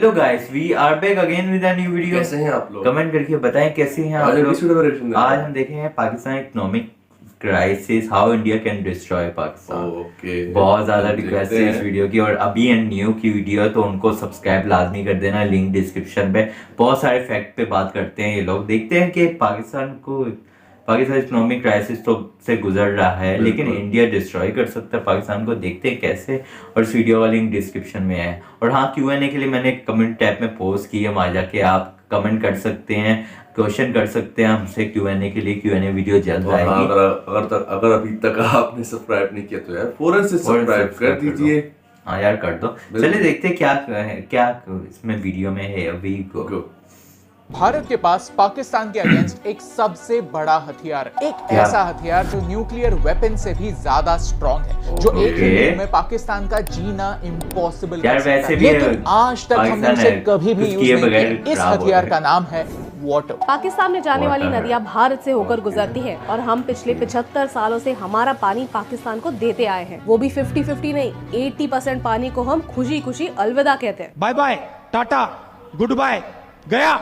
Hello guys, we are back again with a new video. कैसे हैं आप लोग? कमेंट करके बताएं कैसे हैं आप लोग। आज हम देखेंगे Pakistan economic crisis, how India can destroy Pakistan. बहुत ज्यादा रिक्वेस्ट है इस वीडियो की, और अभी एंड न्यू की वीडियो है तो उनको सब्सक्राइब लाजमी कर देना, लिंक डिस्क्रिप्शन पे। बहुत सारे फैक्ट पे बात करते हैं ये लोग। देखते हैं कि पाकिस्तान इकोनॉमिक क्राइसिस तो से गुजर रहा है, लेकिन इंडिया डिस्ट्रॉय कर सकता है पाकिस्तान को। देखते हैं कैसे, और इस वीडियो का लिंक डिस्क्रिप्शन में है। और हाँ, Q&A के लिए मैंने कमेंट टैब में पोस्ट की है, वहाँ जाके आप कमेंट कर सकते हैं, क्वेश्चन कर सकते हैं हमसे Q&A के लिए। Q&A वीडियो जल्द आएगी। अगर अभी तक आपने सब्सक्राइब नहीं किया तो यार फौरन से सब्सक्राइब कर दीजिए। हाँ यार, कर दो। चलिए देखते हैं क्या इसमें वीडियो में है। अभी को भारत के पास पाकिस्तान के अगेंस्ट एक सबसे बड़ा हथियार है, एक ऐसा हथियार जो न्यूक्लियर वेपन से भी ज्यादा स्ट्रॉन्ग है, जो एक ही दिन में पाकिस्तान का जीना इम्पॉसिबल कर सकता है। लेकिन आज तक हमने उसे कभी भी यूज नहीं किया। इस हथियार का नाम है वाटर। पाकिस्तान में जाने वाली नदियां भारत से होकर गुजरती हैं, और हम पिछले 75 सालों से हमारा पानी पाकिस्तान को देते आए हैं। वो भी 50-50 नहीं, 80% पानी को हम खुशी खुशी अलविदा कहते हैं। Bye bye, tata, goodbye, गया।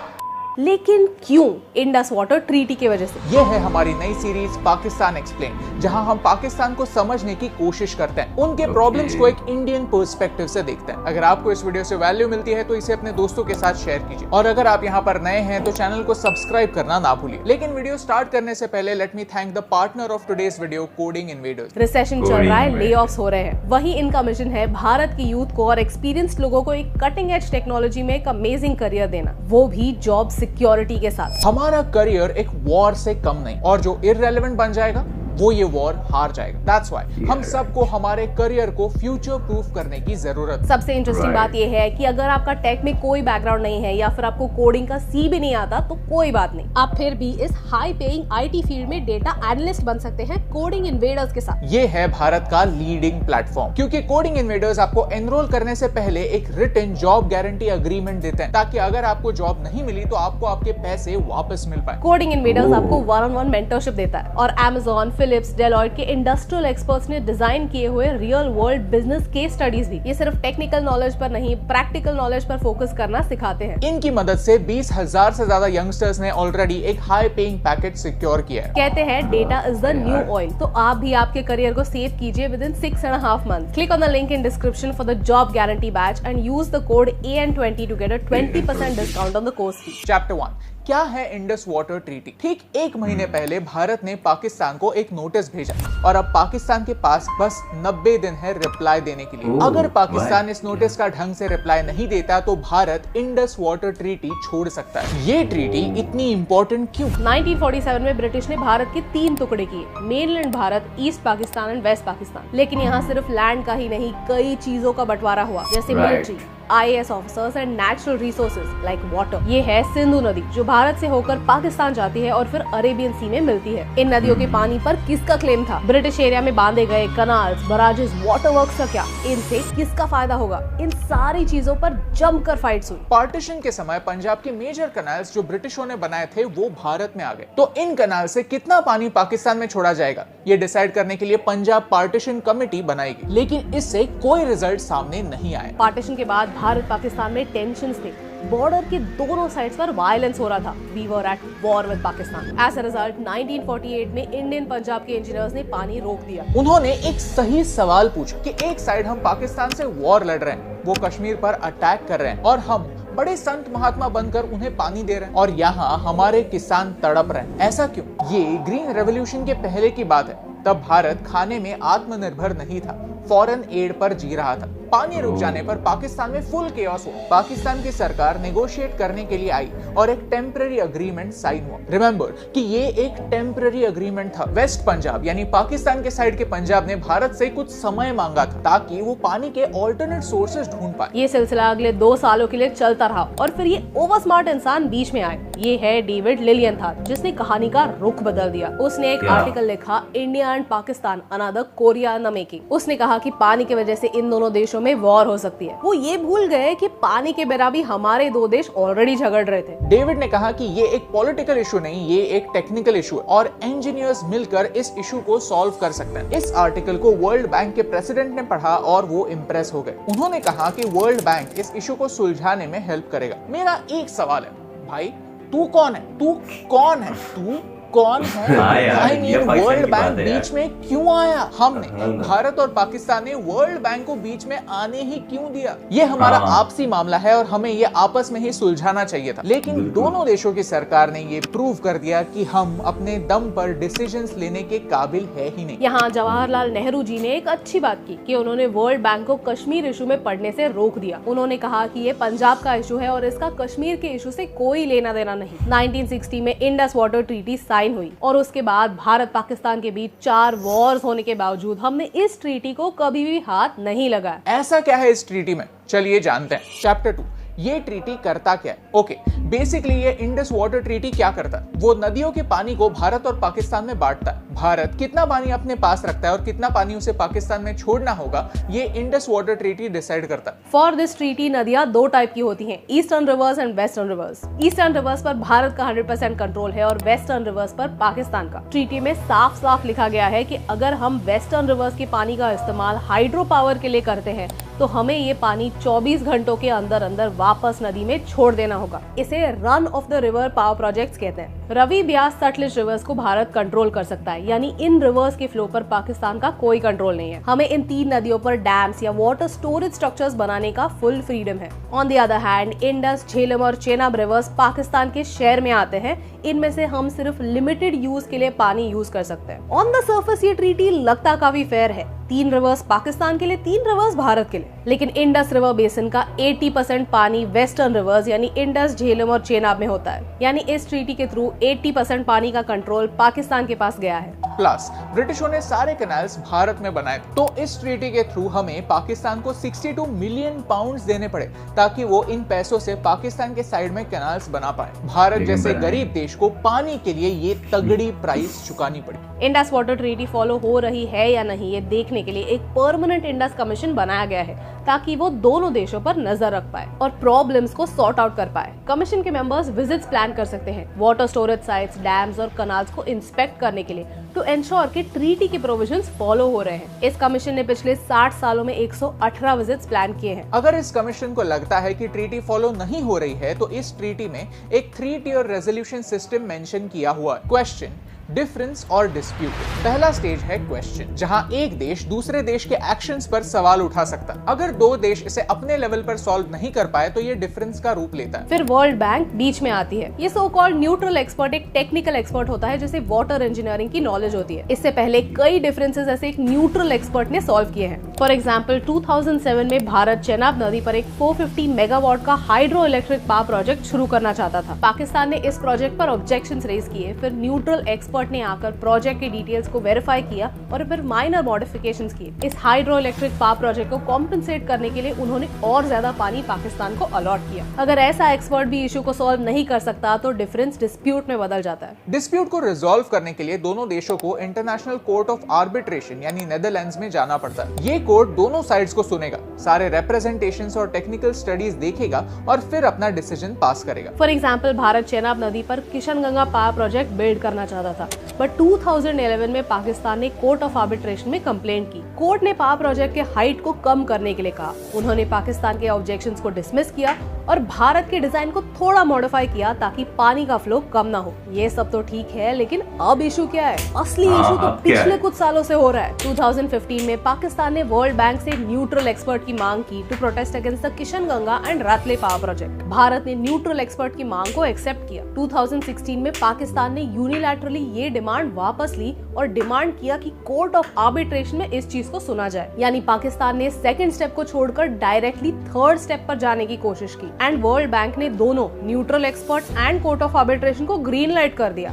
लेकिन क्यों? इंडस वाटर ट्रीटी की वजह से। ये है हमारी नई सीरीज पाकिस्तान एक्सप्लेन, जहां हम पाकिस्तान को समझने की कोशिश करते हैं, उनके प्रॉब्लम्स को एक इंडियन पर्सपेक्टिव से देखते हैं। अगर आपको इस वीडियो से वैल्यू मिलती है तो इसे अपने दोस्तों के साथ शेयर कीजिए, और अगर आप यहाँ पर नए हैं तो चैनल को सब्सक्राइब करना ना भूलिए। लेकिन वीडियो स्टार्ट करने से पहले let me thank the partner of today's video, coding invaders. Recession चल रहा है, ले ऑफ्स हो रहे हैं, वही इनका मिशन है भारत की यूथ को और एक्सपीरियंस्ड लोगों को एक कटिंग एज टेक्नोलॉजी में एक अमेजिंग करियर देना, वो भी जॉब सिक्योरिटी के साथ। हमारा करियर एक वॉर से कम नहीं, और जो इररेलेवेंट बन जाएगा वो ये वॉर हार जाएगा। That's why हम सबको हमारे करियर को फ्यूचर प्रूफ करने की जरूरत। सबसे इंटरेस्टिंग बात ये है कि अगर आपका टेक में कोई बैकग्राउंड नहीं है, या फिर आपको कोडिंग का सी भी नहीं आता, तो कोई बात नहीं, आप फिर भी इस हाई पेइंग आईटी फील्ड में डेटा एनालिस्ट बन सकते हैं कोडिंग इन्वेडर्स के साथ। ये है भारत का लीडिंग प्लेटफॉर्म, क्योंकि कोडिंग इन्वेडर्स आपको एनरोल करने से पहले एक रिटन जॉब गारंटी अग्रीमेंट देते हैं, ताकि अगर आपको जॉब नहीं मिली तो आपको आपके पैसे वापस मिल पाए। कोडिंग इन्वेडर्स आपको 1-on-1 मेंटरशिप देता है, और Amazon, फिलिप्स, डेलॉयट के इंडस्ट्रियल एक्सपर्ट्स ने डिजाइन किए हुए real world business case studies भी। ये सिर्फ टेक्निकल नॉलेज पर नहीं, प्रैक्टिकल नॉलेज पर फोकस करना सिखाते हैं। इनकी मदद से 20,000 से ज्यादा यंगस्टर्स ने ऑलरेडी एक हाई पेइंग पैकेज सिक्योर किया है। कहते हैं data is the new oil, तो आप भी आपके करियर को सेव कीजिए within 6.5 months। Click on the link in description for the job guarantee batch and use the code AN20 to get a 20% discount on the course fee. Chapter 1, क्या है Indus water treaty? ठीक 1 महीने पहले भारत ने पाकिस्तान को एक notice भेजा, और अब पाकिस्तान के पास बस 90 दिन है रिप्लाई देने के लिए। अगर पाकिस्तान इस नोटिस का ढंग से रिप्लाई नहीं देता तो भारत इंडस वाटर ट्रीटी छोड़ सकता है। ये ट्रीटी इतनी इंपॉर्टेंट क्यों? 1947 में ब्रिटिश ने भारत के 3 टुकड़े किए, mainland Bharat, East Pakistan and West Pakistan. लेकिन यहाँ सिर्फ लैंड का ही नहीं, कई चीजों का बंटवारा हुआ, जैसे military, IAS officers and natural resources like water. ये है सिंधु नदी, जो भारत से होकर पाकिस्तान जाती है और फिर अरेबियन सी में मिलती है। इन नदियों के पानी पर किसका क्लेम था? ब्रिटिश एरिया में बांधे गए कनाल्स, बराजेस, वाटर वर्क्स का क्या? इनसे किसका फायदा होगा? इन सारी चीजों पर जमकर फाइट्स हुई। पार्टीशन के समय पंजाब के मेजर कनाल्स जो ब्रिटिशों ने बनाए थे वो भारत में आ गए, तो इन कनाल से कितना पानी पाकिस्तान में छोड़ा जाएगा ये डिसाइड करने के लिए पंजाब पार्टीशन कमेटी बनाएगी। लेकिन इससे कोई रिजल्ट सामने नहीं आया। पार्टीशन के बाद भारत पाकिस्तान में टेंशन्स थे, बॉर्डर के दोनों साइड्स पर वायलेंस हो रहा था। We were at war with Pakistan. As a result 1948 में इंडियन पंजाब के इंजीनियर्स ने पानी रोक दिया। उन्होंने एक सही सवाल पूछा कि एक साइड हम पाकिस्तान से वॉर लड़ रहे हैं, वो कश्मीर पर अटैक कर रहे हैं, और हम बड़े संत महात्मा बनकर उन्हें पानी दे रहे हैं, और यहाँ हमारे किसान तड़प रहे हैं। ऐसा क्यों? ये ग्रीन रेवोल्यूशन के पहले की बात है। तब भारत खाने में आत्मनिर्भर नहीं था, फॉरेन एड पर जी रहा था। पानी रुक जाने पर पाकिस्तान में फुल केओस हुआ। पाकिस्तान की सरकार नेगोशिएट करने के लिए आई और एक टेम्पररी अग्रीमेंट साइन हुआ। रिमेंबर कि ये एक टेम्पररी अग्रीमेंट था। वेस्ट पंजाब यानी पाकिस्तान के साइड के पंजाब ने भारत से कुछ समय मांगा था, ताकि वो पानी के ऑल्टरनेट सोर्सेज ढूंढ पाए। ये सिलसिला अगले 2 सालों के लिए चलता रहा, और फिर ये ओवर स्मार्ट इंसान बीच में आए। ये है डेविड लिलियन था, जिसने कहानी का रुख बदल दिया। उसने एक आर्टिकल लिखा, India India and Pakistan another Korea in the making. उसने कहा कि पानी की वजह से इन दोनों देशों में वॉर हो सकती है। वो ये भूल गए कि पानी के बिना भी हमारे दो देश ऑलरेडी झगड़ रहे थे। डेविड ने कहा कि ये एक पॉलिटिकल इशू नहीं, ये एक टेक्निकल इशू है और इंजीनियर्स मिलकर इस इशू को सॉल्व कर सकते हैं। इस आर्टिकल को वर्ल्ड बैंक के प्रेसिडेंट ने पढ़ा और वो इम्प्रेस हो गए। उन्होंने कहा कि वर्ल्ड बैंक इस इशू को सुलझाने में हेल्प करेगा। मेरा एक सवाल है, भाई तू कौन है? तू कौन है? तू कौन है? आई मीन वर्ल्ड बैंक बीच में क्यों आया? हमने भारत और पाकिस्तान ने वर्ल्ड बैंक को बीच में आने ही क्यों दिया? ये हमारा आपसी मामला है और हमें ये आपस में ही सुलझाना चाहिए था। लेकिन दोनों देशों की सरकार ने ये प्रूव कर दिया कि हम अपने दम पर डिसीजंस लेने के काबिल है ही नहीं। यहाँ जवाहरलाल नेहरू जी ने एक अच्छी बात की कि उन्होंने वर्ल्ड बैंक को कश्मीर इशू में पढ़ने से रोक दिया। उन्होंने कहा कि ये पंजाब का इशू है और इसका कश्मीर के इशू से कोई लेना देना नहीं। 1960 में इंडस वाटर ट्रीटी हुई और उसके बाद भारत पाकिस्तान के बीच 4 वॉर्स होने के बावजूद हमने इस ट्रीटी को कभी भी हाथ नहीं लगाया। ऐसा क्या है इस ट्रीटी में? चलिए जानते हैं। चैप्टर 2, ये ट्रीटी करता क्या है? ओके, बेसिकली ये इंडस वाटर ट्रीटी क्या करता है? वो नदियों के पानी को भारत और पाकिस्तान में बांटता है। भारत कितना पानी अपने पास रखता है और कितना पानी उसे पाकिस्तान में छोड़ना होगा, ये इंडस वाटर ट्रीटी डिसाइड करता है। फॉर दिस ट्रीटी नदियां 2 टाइप की होती हैं, eastern reverse and western rivers. Eastern reverse पर भारत का 100% कंट्रोल है और वेस्टर्न रिवर्स पर पाकिस्तान का। ट्रीटी में साफ साफ लिखा गया है कि अगर हम वेस्टर्न रिवर्स के पानी का इस्तेमाल हाइड्रो पावर के लिए करते हैं तो हमें ये पानी 24 घंटों के अंदर अंदर वापस नदी में छोड़ देना होगा। इसे run of the river power projects कहते हैं। रवि, ब्यास, सतलुज रिवर्स को भारत कंट्रोल कर सकता है, यानी इन रिवर्स के फ्लो पर पाकिस्तान का कोई कंट्रोल नहीं है। हमें इन 3 नदियों पर डैम्स या वाटर स्टोरेज स्ट्रक्चर्स बनाने का फुल फ्रीडम है। On the other hand Indus, Jhelum और चेनाब रिवर्स पाकिस्तान के शेयर में आते हैं। इनमें से हम सिर्फ लिमिटेड यूज के लिए पानी यूज कर सकते हैं। ऑन द सर्फेस ये ट्रीटी लगता काफी फेयर है, 3 रिवर्स पाकिस्तान के लिए, 3 रिवर्स भारत के लिए। लेकिन इंडस रिवर बेसिन का 80% पानी वेस्टर्न रिवर्स यानी इंडस, झेलम और चेनाब में होता है। यानी इस ट्रीटी के थ्रू 80% पानी का कंट्रोल पाकिस्तान के पास गया है। प्लस ब्रिटिशों ने सारे कैनाल्स भारत में बनाए, तो इस ट्रीटी के थ्रू हमें पाकिस्तान को 62 मिलियन पाउंड्स देने पड़े ताकि वो इन पैसों से पाकिस्तान के साइड में कैनाल्स बना पाए। भारत जैसे गरीब देश को पानी के लिए ये तगड़ी प्राइस चुकानी पड़ी। इंडस वाटर ट्रीटी फॉलो हो रही है या नहीं ये देखने के लिए एक परमानेंट इंडस कमीशन बनाया गया है ताकि वो दोनों देशों पर नजर रख पाए और प्रॉब्लम्स को सॉर्ट आउट कर पाए। कमीशन के मेंबर्स विजिट्स प्लान कर सकते हैं वाटर स्टोरेज साइट्स, डैम्स और कनाल्स को इंस्पेक्ट करने के लिए टू एंश्योर कि ट्रीटी के प्रोविजंस फॉलो हो रहे हैं। इस कमीशन ने पिछले 60 सालों में 118 विजिट्स प्लान किए हैं। अगर इस कमीशन को लगता है कि ट्रीटी फॉलो नहीं हो रही है तो इस ट्रीटी में एक 3 टियर रेजोल्यूशन सिस्टम मेंशन किया हुआ है। क्वेश्चन, डिफरेंस और डिस्प्यूट। पहला स्टेज है क्वेश्चन, जहां एक देश दूसरे देश के एक्शंस पर सवाल उठा सकता है। अगर 2 देश इसे अपने लेवल पर सॉल्व नहीं कर पाए तो ये डिफरेंस का रूप लेता है। फिर वर्ल्ड बैंक बीच में आती है। ये सो कॉल्ड न्यूट्रल एक्सपर्ट एक टेक्निकल एक्सपर्ट होता है जिसे वाटर इंजीनियरिंग की नॉलेज होती है। इससे पहले कई डिफरेंसेस ऐसे एक न्यूट्रल एक्सपर्ट ने सॉल्व किए हैं। फॉर एग्जाम्पल 2007 में भारत चेनाब नदी पर एक 450 मेगावाट का हाइड्रो इलेक्ट्रिक पावर प्रोजेक्ट शुरू करना चाहता था। पाकिस्तान ने इस प्रोजेक्ट पर ऑब्जेक्शंस रेज किए। फिर न्यूट्रल एक्सपर्ट ने आकर प्रोजेक्ट के डिटेल्स को वेरीफाई किया और फिर माइनर मॉडिफिकेशंस किए। इस हाइड्रो इलेक्ट्रिक पावर प्रोजेक्ट को कॉम्पेंसेट करने के लिए उन्होंने और ज्यादा पानी पाकिस्तान को अलॉट किया। अगर ऐसा एक्सपर्ट भी इशू को सॉल्व नहीं कर सकता तो डिफरेंस डिस्प्यूट में बदल जाता है। डिस्प्यूट को रिजॉल्व करने के लिए दोनों देशों को इंटरनेशनल कोर्ट ऑफ आर्बिट्रेशन यानी नेदरलैंड्स में जाना पड़ता है। ये कोर्ट दोनों साइड्स को सुनेगा, सारे रिप्रेजेंटेशंस और टेक्निकल स्टडीज देखेगा और फिर अपना डिसीजन पास करेगा। फॉर एग्जाम्पल भारत चेनाब नदी पर किशनगंगा पावर प्रोजेक्ट बिल्ड करना चाहता था, बट 2011 में पाकिस्तान ने कोर्ट ऑफ आर्बिट्रेशन में कंप्लेंट की। कोर्ट ने पावर प्रोजेक्ट के हाइट को कम करने के लिए कहा। उन्होंने पाकिस्तान के ऑब्जेक्शंस को डिसमिस किया और भारत के डिजाइन को थोड़ा मॉडिफाई किया ताकि पानी का फ्लो कम ना हो। ये सब तो ठीक है, लेकिन अब इशू क्या है? असली इशू तो पिछले कुछ सालों से हो रहा है। 2015 में पाकिस्तान ने वर्ल्ड बैंक से न्यूट्रल एक्सपर्ट की मांग की to protest against the Kishanganga and Ratle power project. Bharat ने न्यूट्रल एक्सपर्ट की मांग को एक्सेप्ट किया। 2016 में पाकिस्तान ने यूनिलैटरली ये डिमांड वापस ली और डिमांड किया कि कोर्ट ऑफ आर्बिट्रेशन में इस चीज को सुना जाए। यानी पाकिस्तान ने सेकंड स्टेप को छोड़कर डायरेक्टली थर्ड स्टेप पर जाने की कोशिश की एंड वर्ल्ड बैंक ने दोनों neutral expert and court of arbitration को ग्रीन लाइट कर दिया।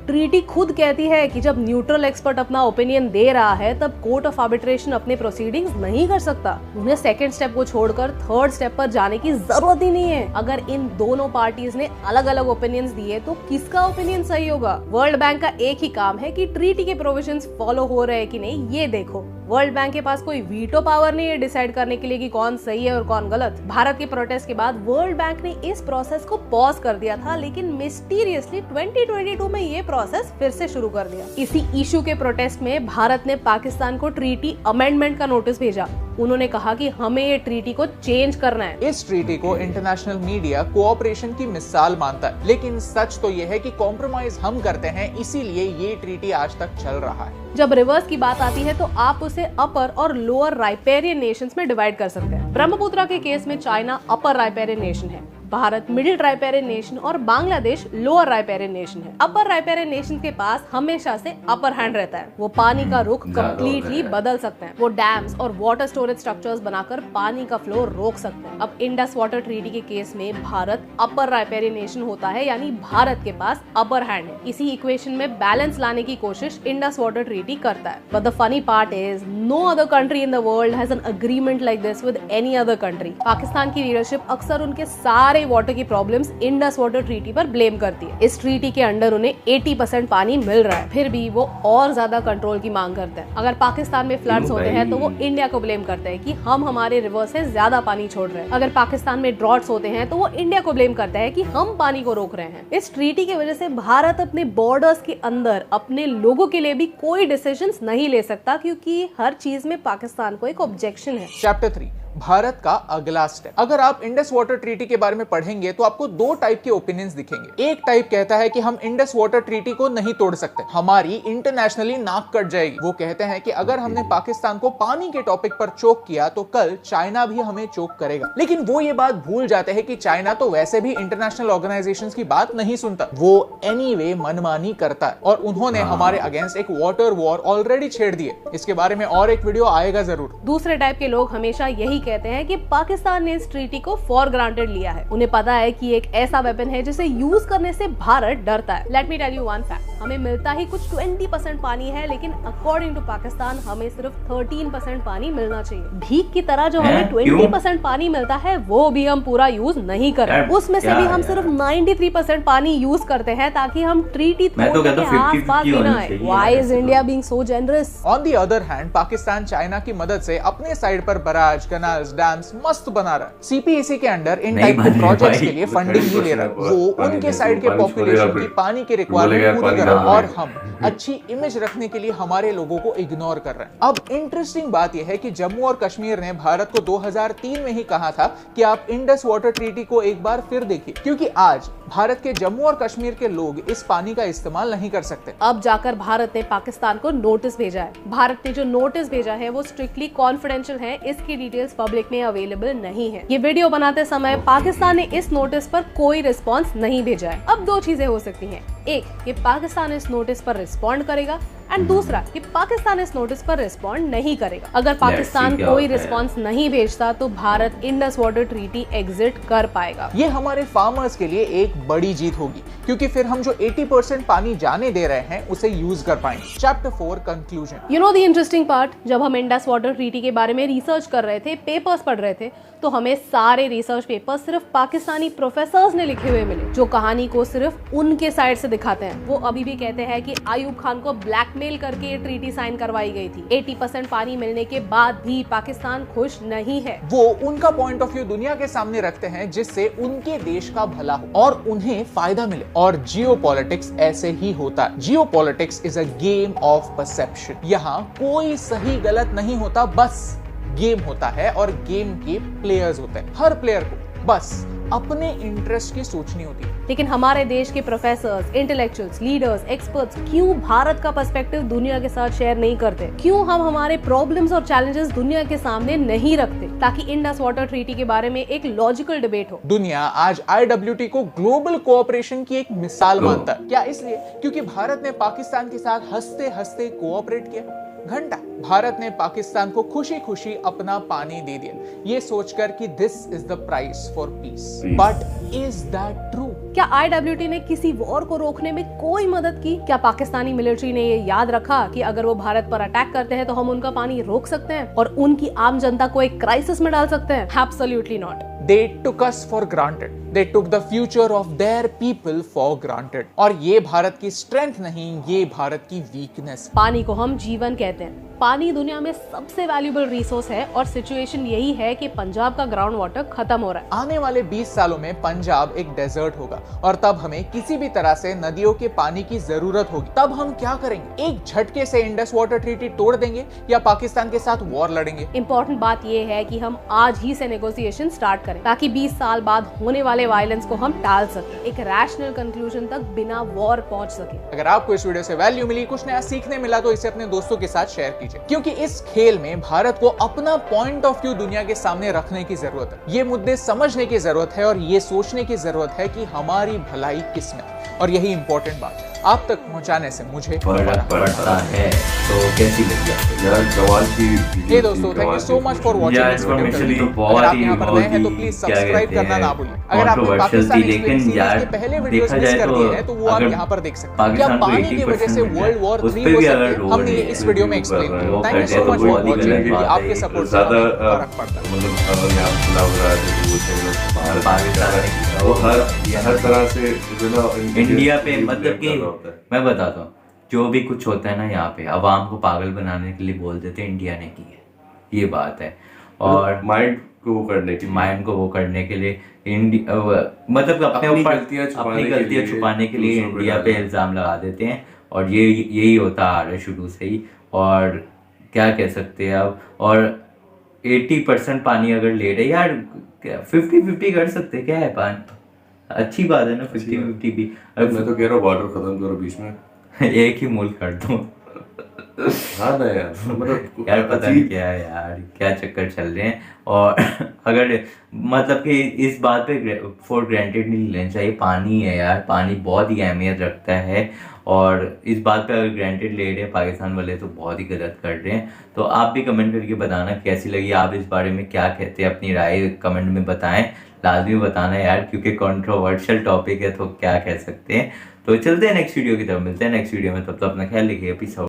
ट्रीटी खुद कहती है कि जब न्यूट्रल एक्सपर्ट अपना ओपिनियन दे रहा है तब कोर्ट ऑफ आर्बिट्रेशन अपने प्रोसीडिंग्स नहीं कर सकता। उन्हें सेकंड स्टेप को छोड़कर थर्ड स्टेप पर जाने की जरूरत ही नहीं है। अगर इन दोनों पार्टीज ने अलग अलग ओपिनियंस दिए तो किसका ओपिनियन सही होगा? वर्ल्ड बैंक का एक ही काम है कि ट्रीटी के प्रोविजंस फॉलो हो रहे हैं कि नहीं ये देखो। वर्ल्ड बैंक के पास कोई वीटो पावर नहीं है डिसाइड करने के लिए कि कौन सही है और कौन गलत। भारत के प्रोटेस्ट के बाद वर्ल्ड बैंक ने इस प्रोसेस को पॉज कर दिया था, लेकिन मिस्टीरियसली 2022 में ये प्रोसेस फिर से शुरू कर दिया। इसी इशू के प्रोटेस्ट में भारत ने पाकिस्तान को ट्रीटी अमेंडमेंट का नोटिस भेजा। उन्होंने कहा कि हमें ये ट्रीटी को चेंज करना है। इस ट्रीटी को इंटरनेशनल मीडिया कोऑपरेशन की मिसाल मानता है, लेकिन सच तो ये है कि कॉम्प्रोमाइज हम करते हैं, इसीलिए ये ट्रीटी आज तक चल रहा है। जब रिवर्स की बात आती है तो आप उसे अपर और लोअर राइपेरियन नेशंस में डिवाइड कर सकते हैं। ब्रह्मपुत्रा के केस में चाइना अपर राइपेरियन नेशन है, भारत मिडिल राइपेरियन नेशन और बांग्लादेश लोअर राइपेरियन नेशन है। अपर राइपेरियन नेशन के पास हमेशा से अपर हैंड रहता है। वो पानी का रुख कम्प्लीटली बदल सकते हैं। वो डैम्स और वाटर स्टोरेज स्ट्रक्चर्स बनाकर पानी का फ्लो रोक सकते हैं। अब इंडस वाटर ट्रीटी के केस में भारत अपर राइपेरियन नेशन होता है, यानी भारत के पास अपर हैंड है। इसी इक्वेशन में बैलेंस लाने की कोशिश इंडस वाटर ट्रीटी करता है। But the funny part is no other country in the world has an agreement like this with any other country. Pakistan की लीडरशिप अक्सर उनके सारे वाटर की प्रॉब्लम्स इंडस वाटर ट्रीटी पर ब्लेम करती है। इस ट्रीटी के अंडर उन्हें 80% पानी मिल रहा है, फिर भी वो और ज्यादा कंट्रोल की मांग करते हैं। अगर पाकिस्तान में फ्लड्स होते हैं तो वो इंडिया को ब्लेम करते हैं कि हम हमारे रिवर से ज्यादा पानी छोड़ रहे हैं। अगर पाकिस्तान में ड्रॉट्स होते हैं तो वो इंडिया को ब्लेम करता है कि हम पानी को रोक रहे हैं। इस ट्रीटी की वजह से भारत अपने बॉर्डर्स के अंदर अपने लोगों के लिए भी कोई डिसीजंस नहीं ले सकता, क्योंकि हर चीज में पाकिस्तान को एक ऑब्जेक्शन है। चैप्टर 3 भारत का अगला स्टेप। अगर आप इंडस वाटर ट्रीटी के बारे में पढ़ेंगे तो आपको दो टाइप के ओपिनियंस दिखेंगे। एक टाइप कहता है कि हम इंडस वाटर ट्रीटी को नहीं तोड़ सकते, हमारी इंटरनेशनली नाक कट जाएगी। वो कहते हैं कि अगर हमने पाकिस्तान को पानी के टॉपिक पर चोक किया तो कल चाइना भी हमें चोक करेगा। लेकिन वो ये बात भूल जाते हैं कि चाइना तो वैसे भी इंटरनेशनल ऑर्गेनाइजेशंस की बात नहीं सुनता, वो एनीवे मनमानी करता है और उन्होंने हमारे अगेंस्ट एक वाटर वॉर ऑलरेडी छेड़ दिए। इसके बारे में और एक वीडियो आएगा जरूर। दूसरे टाइप के लोग हमेशा यही कहते हैं कि पाकिस्तान ने इस ट्रीटी को फॉर ग्रांटेड लिया है। उन्हें पता है कि एक ऐसा वेपन है जिसे यूज करने से भारत डरता है। Let me tell you one fact, हमें मिलता ही कुछ 20% पानी है, लेकिन अकॉर्डिंग टू पाकिस्तान हमें सिर्फ 13% पानी मिलना चाहिए। भीख की तरह जो हमें 20% पानी मिलता है वो भी हम पूरा यूज नहीं कर रहे। उसमें से भी हम सिर्फ 93% पानी यूज करते हैं ताकि हम ट्रीटी तोड़ने के आसपास भी ना आए। Why is India being so generous? On the other hand Pakistan China की मदद से अपने साइड पर बराज, कैनाल्स, डैम्स मस्त बना रहा है। सीपीएसी के अंडर इन टाइप के प्रोजेक्ट्स के लिए फंडिंग भी ले रहा है। वो उनके साइड के पॉपुलेशन की पानी की रिक्वायरमेंट पूरी कर रहा है और हम अच्छी इमेज रखने के लिए हमारे लोगों को इग्नोर कर रहे हैं। अब इंटरेस्टिंग बात यह है कि जम्मू और कश्मीर ने भारत को 2003 में ही कहा था कि आप इंडस वाटर ट्रीटी को एक बार फिर देखिए, क्योंकि आज भारत के जम्मू और कश्मीर के लोग इस पानी का इस्तेमाल नहीं कर सकते। अब जाकर भारत ने पाकिस्तान को नोटिस भेजा है। भारत ने जो नोटिस भेजा है वो स्ट्रिक्टली कॉन्फिडेंशियल है, इसकी डिटेल्स पब्लिक में अवेलेबल नहीं है। ये वीडियो बनाते समय पाकिस्तान ने इस नोटिस पर कोई रिस्पॉन्स नहीं भेजा है। अब दो चीजें हो सकती हैं, एक कि पाकिस्तान इस नोटिस पर रिस्पॉन्ड करेगा एंड दूसरा कि पाकिस्तान इस नोटिस पर रिस्पॉन्ड नहीं करेगा। अगर पाकिस्तान कोई रिस्पॉन्स नहीं भेजता तो Bharat Indus water treaty exit कर पाएगा। ये हमारे फार्मर्स के लिए एक बड़ी जीत होगी, क्योंकि फिर हम जो 80% पानी जाने दे रहे हैं उसे यूज कर पाएंगे। Chapter 4 conclusion. You know the interesting part, जब हम इंडस वाटर ट्रीटी के बारे में रिसर्च कर रहे थे, पेपर्स पढ़ रहे थे, तो हमें सारे रिसर्च पेपर्स सिर्फ पाकिस्तानी प्रोफेसर्स ने लिखे हुए मिले, जो कहानी को सिर्फ उनके साइड से दिखाते हैं। वो अभी भी कहते हैं कि आयूब खान को ब्लैकमेल करके ये ट्रीटी साइन करवाई गई थी। 80% पानी मिलने के बाद भी पाकिस्तान खुश नहीं है। वो उनका पॉइंट ऑफ व्यू दुनिया के सामने रखते हैं जिससे उनके देश का भला हो और उन्हें फायदा मिले। और जियोपॉलिटिक्स ऐसे ही होता है। Geopolitics is a game of perception. यहाँ कोई सही गलत नहीं होता, बस गेम होता है और गेम के प्लेयर्स होते हैं। हर प्लेयर को बस अपने इंटरेस्ट की सोचनी होती है। लेकिन हमारे देश के प्रोफेसर्स, इंटेलेक्चुअल्स, लीडर्स, एक्सपर्ट्स क्यों भारत का पर्सपेक्टिव दुनिया के साथ शेयर नहीं करते? क्यों हम हमारे प्रॉब्लम्स और चैलेंजेस दुनिया के सामने नहीं रखते ताकि इंडस वाटर ट्रीटी के बारे में एक लॉजिकल डिबेट हो? दुनिया आज IWT को ग्लोबल कोऑपरेशन की एक मिसाल मानता है। क्या इसलिए क्योंकि भारत ने पाकिस्तान के साथ हंसते हंसते कोऑपरेट किया? घंटा भारत ने पाकिस्तान को खुशी खुशी अपना पानी दे दिया, ये सोचकर कि this is the price for piece. But is that true? क्या IWT ने किसी वॉर को रोकने में कोई मदद की? क्या पाकिस्तानी मिलिट्री ने ये याद रखा कि अगर वो भारत पर अटैक करते हैं तो हम उनका पानी रोक सकते हैं और उनकी आम जनता को एक क्राइसिस में डाल सकते हैं? Absolutely not. They took us for granted. They took the future of their people for granted. और ये भारत की स्ट्रेंथ नहीं, ये भारत की वीकनेस। पानी को हम जीवन कहते हैं। पानी दुनिया में सबसे वैल्यूएबल रिसोर्स है और सिचुएशन यही है कि पंजाब का ग्राउंड वाटर खत्म हो रहा है। आने वाले 20 सालों में पंजाब एक डेजर्ट होगा और तब हमें किसी भी तरह से नदियों के पानी की जरूरत होगी। तब हम क्या करेंगे? एक झटके से इंडस वाटर ट्रीटी तोड़ देंगे या पाकिस्तान के साथ वॉर लड़ेंगे? इम्पोर्टेंट बात ये है कि हम आज ही से नेगोशिएशन स्टार्ट करें ताकि 20 साल बाद होने वाले वायलेंस को हम टाल सकें, एक रैशनल कंक्लूजन तक बिना वॉर पहुंच सके। अगर आपको इस वीडियो से वैल्यू मिली, कुछ नया सीखने मिला तो इसे अपने दोस्तों के साथ शेयर कीजिए, क्योंकि इस खेल में भारत को अपना पॉइंट ऑफ व्यू दुनिया के सामने रखने की जरूरत है। ये मुद्दे समझने की जरूरत है और ये सोचने की जरूरत है कि हमारी भलाई किसमें, और यही इंपॉर्टेंट बात है। आप तक पहुंचाने से मुझे फर्क पड़ता है। तो कैसी लगी आपको? यार कमाल की। हे दोस्तों, thank you so much for watching this video. अगर आप यहाँ पर नए हैं तो प्लीज सब्सक्राइब करना ना भूलें। अगर आपने पाकिस्तान एक्सप्लेन सीरीज के पहले वीडियोस मिस कर दिए हैं तो वो आप यहाँ पर देख सकते हैं। क्या पानी की वजह से वर्ल्ड वॉर 3 हो सकती है? हमने ये इस वीडियो में एक्सप्लेन किया। Thank you so much for watching. आपके सपोर्ट से फर्क पड़ता है। मतलब यहाँ चुनाव हो रहा है, पाकिस्तान वो हर तरह से इंडिया पे, मतलब कि मैं बताता हूँ, जो भी कुछ होता है ना यहाँ पे अवाम को पागल बनाने के लिए बोल देते हैं इंडिया ने की है, ये बात है। और माइंड को वो करने के लिए इंडिया मतलब अपने ऊपर अपनी गलतियाँ लिए छुपाने के लिए इंडिया पे इल्जाम लगा देते हैं, और यही होता आ रहा है शुरू से ही। और क्या कह सकते हैं अब, और 80% पानी अगर ले रहे यार, 50-50 कर सकते, क्या है पानी, अच्छी बात है ना 50-50 भी। मैं तो कह रहा हूँ बॉर्डर खत्म करो बीच में, एक ही मुल्क कर दो। हाँ ना यार, मतलब यार पता नहीं क्या है यार, क्या चक्कर चल रहे हैं। और अगर मतलब कि इस बात पे फॉर ग्रांटेड नहीं लेना चाहिए, पानी है यार, पानी बहुत ही अहमियत रखता है, और इस बात पे अगर ग्रांटेड ले रहे हैं पाकिस्तान वाले तो बहुत ही गलत कर रहे हैं। तो आप भी कमेंट करके बताना कैसी लगी, आप इस बारे में क्या कहते हैं, अपनी राय कमेंट में बताएं, लाजमी बताना यार, क्योंकि कंट्रोवर्शियल टॉपिक है तो क्या कह सकते हैं। तो चलते हैं नेक्स्ट वीडियो की तरफ, मिलते हैं नेक्स्ट वीडियो में, तब तक अपना ख्याल रखिए। Peace out.